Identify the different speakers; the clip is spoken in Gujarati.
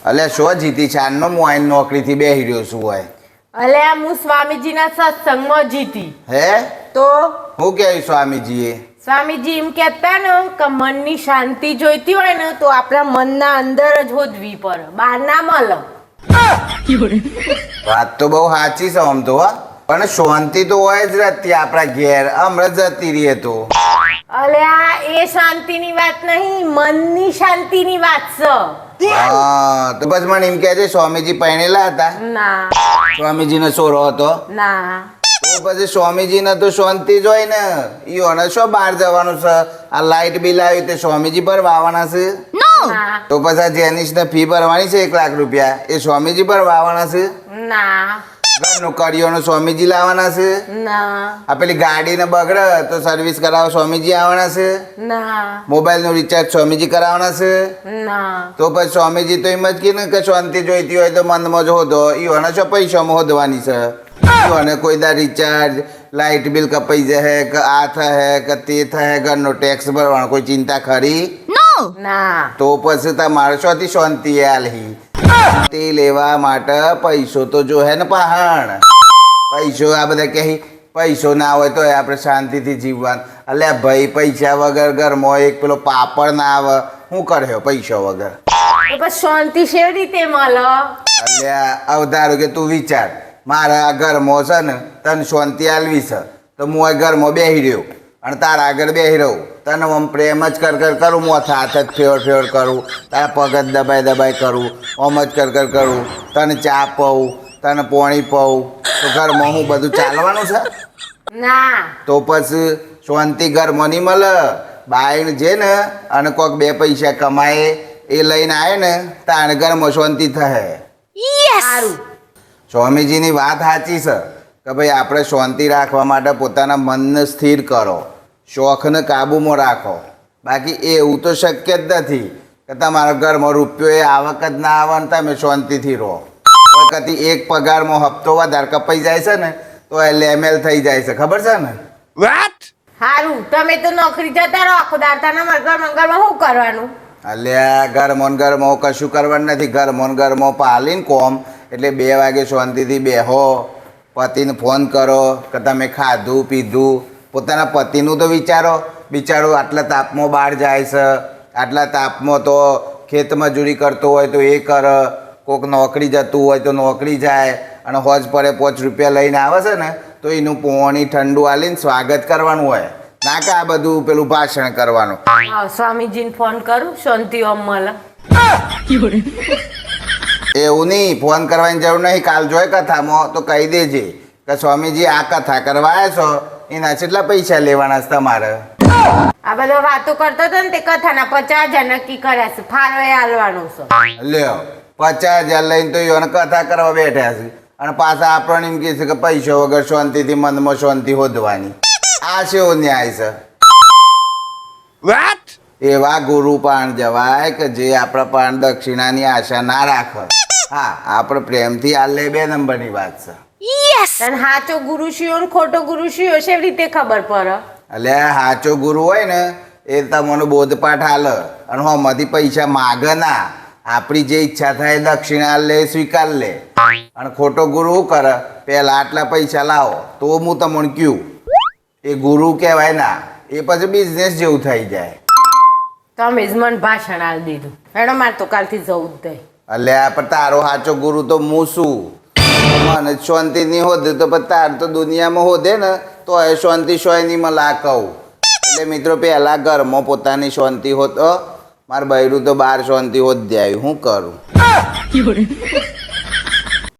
Speaker 1: અલ્યા શું જીતી છે આનો મોઈન નોકરીથી બેહી રહ્યો છું હોય
Speaker 2: અલ્યા હું સ્વામીજીના સત્સંગમાં જીતી.
Speaker 1: હે
Speaker 2: તો
Speaker 1: હું કે સ્વામીજીએ
Speaker 2: સ્વામીજી એમ કહેતા ને કે મનની શાંતિ જોઈતી હોય ને તો આપણા મનના અંદર જ હોદવી પડે, બહાર ના મળે.
Speaker 1: વાત તો બહુ સાચી છે આમ તો હા, પણ શાંતિ તો હોય જ રહેતી આપણા ઘેર, હમણાં જતી રહીએ તો.
Speaker 2: અલ્યા એ શાંતિની વાત નહીં, મનની શાંતિની વાત છે.
Speaker 1: હા તો બસ મને એમ કહે છે સ્વામીજી પહેણેલા હતા?
Speaker 2: ના
Speaker 1: સ્વામીજીનો છોરો હતો?
Speaker 2: ના
Speaker 1: તો પછી સ્વામીજીને તો શાંતિ જ હોય ને, ઈઓને શું બહાર જવાનું છે? આ લાઇટ બિલ આવ્યું તે સ્વામીજી ભરવા આવવાના છે?
Speaker 2: ના
Speaker 1: તો પછી આ જેનિસને ફી ભરવાની છે 1 લાખ રૂપિયા, એ સ્વામીજી ભરવા આવવાના છે?
Speaker 2: ના
Speaker 1: ઘરનું કડીઓનું સ્વામીજી લાવવાના છે?
Speaker 2: ના
Speaker 1: આ પેલી ગાડીને બગડે તો સર્વિસ કરાવવા સ્વામીજી આવવાના છે?
Speaker 2: ના
Speaker 1: મોબાઈલનું રિચાર્જ સ્વામીજી કરાવવાના છે?
Speaker 2: ના
Speaker 1: તો પછી સ્વામીજી તો એમ જ કે ને કે શાંતિ જોઈતી હોય તો મનમાં જ હોદો, ઈઓને શું પૈસામાં હોદવાની છે? ઈઓને કોઈ દા રિચાર્જ લાઇટ બિલ કપાઈ જાય કે આ થાય કે તે થાય, ઘરનો ટેક્સ ભરવાનો કોઈ ચિંતા ખરી?
Speaker 2: ના
Speaker 1: તો પછી તમારે શોથી શાંતિ આલહી? તે લેવા માટે પૈસો તો જો હે ને પહાણ પૈસો. આ બધા કહે પૈસો ના હોય તો આપણે શાંતિથી જીવવાનું. અલ્યા ભાઈ પૈસા વગર ઘરમાં એક પેલો પાપડ ના આવે, શું કર્યો પૈસા વગર?
Speaker 2: તો પછી શાંતિ કેવી રીતે મળે?
Speaker 1: અલ્યા અવધારો કે તું વિચાર, મારા ઘરમાં છે ને તને શાંતિ આલવી છે તો હું આ ઘરમાં બેહી રહ્યો અને તારા આગળ બેહી રહું, તને આમ પ્રેમ જ કર કરું, મોથા હાથ જ ફેવર કરું, તારા પગ જ દબાઈ કરું, આમ જ કર કરું, તને ચા પઉં, તને પાણી પઉં, તો ઘરમાં હું બધું ચાલવાનું છે?
Speaker 2: ના
Speaker 1: તો પછી શાંતિ ઘરમાં નહીં મળે. બાઈને જે ને અને કોઈક 2 પૈસા કમાય એ લઈને આવે ને તાણે ઘરમાં શાંતિ થાય.
Speaker 2: સારું.
Speaker 1: સ્વામીજીની વાત સાચી છે કે ભાઈ આપણે શાંતિ રાખવા માટે પોતાના મનને સ્થિર કરો, શોખને કાબૂમાં રાખો. બાકી એવું તો શક્ય જ નથી કે તમારા ઘરમાં રૂપિયો એ આવક જ ના આવે ને તમે શાંતિથી રહો. વખતે એક પગારમાં હપ્તો વધારે કપાઈ જાય છે ને તો એ લેમેલ થઈ જાય છે, ખબર છે ને?
Speaker 2: સારું, તમે તો નોકરી જતા રહો આખો દાડતાના ઘરમાં શું કરવાનું?
Speaker 1: અલ્યા ઘરમાં કશું કરવાનું નથી. ઘરમાં પાલીને કોમ એટલે 2 વાગે શાંતિથી બેહો, પતિને ફોન કરો કે તમે ખાધું પીધું. પોતાના પતિનું તો વિચારો, બિચારો આટલા તાપમાં બહાર જાય છે, આટલા તાપમાં તો ખેત મજૂરી કરતો હોય તો એ કરે, કોઈક નોકરી જતું હોય તો નોકરી જાય અને હોજ પડે 5 રૂપિયા લઈને આવે છે ને તો એનું પાણી ઠંડુ આલીને સ્વાગત કરવાનું હોય, ના કે આ બધું પેલું ભાષણ કરવાનું.
Speaker 2: સ્વામીજીને ફોન કરું, શાંતિ ઓમ મળે.
Speaker 1: એવું નહીં, ફોન કરવાની જરૂર નહીં. કાલ જોઈ કથામાં તો કહી દેજે કે સ્વામીજી આ કથા કરવા આવ્યા છો, એના કેટલા પૈસા લેવાના છે તમારે?
Speaker 2: આ બધા વાતો કરતો હતો ને તે કથાના 50,000 નક્કી કર્યા છે, ફાળો એ હાલવાનો છે.
Speaker 1: લ્યો 50,000 લઈને તો એને કથા કરવા બેઠા છે અને પાછા આપણને એમ કહે છે કે પૈસા વગર શાંતિથી મનમાં શાંતિ હોદવાની. આ શેવો ન્યાય છે? એવા ગુરુ પાણ જવાય કે જે આપણા પાણ દક્ષિણાની આશા ના રાખે. હા, આપણે પ્રેમથી આ લે 2 નંબરની વાત છે.
Speaker 2: અને સાચો ગુરુ શિયો ને ખોટો ગુરુ શિયો કેવી રીતે ખબર પડે?
Speaker 1: એટલે સાચો ગુરુ હોય ને એ તમને બોધપાઠ હાલે અને હમાંથી પૈસા માગે ના, આપણી જે ઈચ્છા થાય દક્ષિણા લે, સ્વીકાર લે. અને ખોટો ગુરુ શું કરે, પહેલા આટલા પૈસા લાવો તો હું તમને કહ્યું, એ ગુરુ કહેવાય ના, એ પછી બિઝનેસ જેવું થઈ જાય.
Speaker 2: તમે જ મને ભાષણ આલી દીધું. હેડો મારે તો કાલથી જવું જ નહીં.
Speaker 1: અલ્યા પણ તારો સાચો ગુરુ તો હું છું. મને શાંતિ નહીં હોદે તો પછી તાર તો દુનિયામાં હોદે ને તો એ શાંતિ શોય નહીં મને આ કહું. એટલે મિત્રો પહેલાં ઘરમાં પોતાની શાંતિ હોત, મારું બૈરું તો બહાર શાંતિ હોત જાય, શું કરું?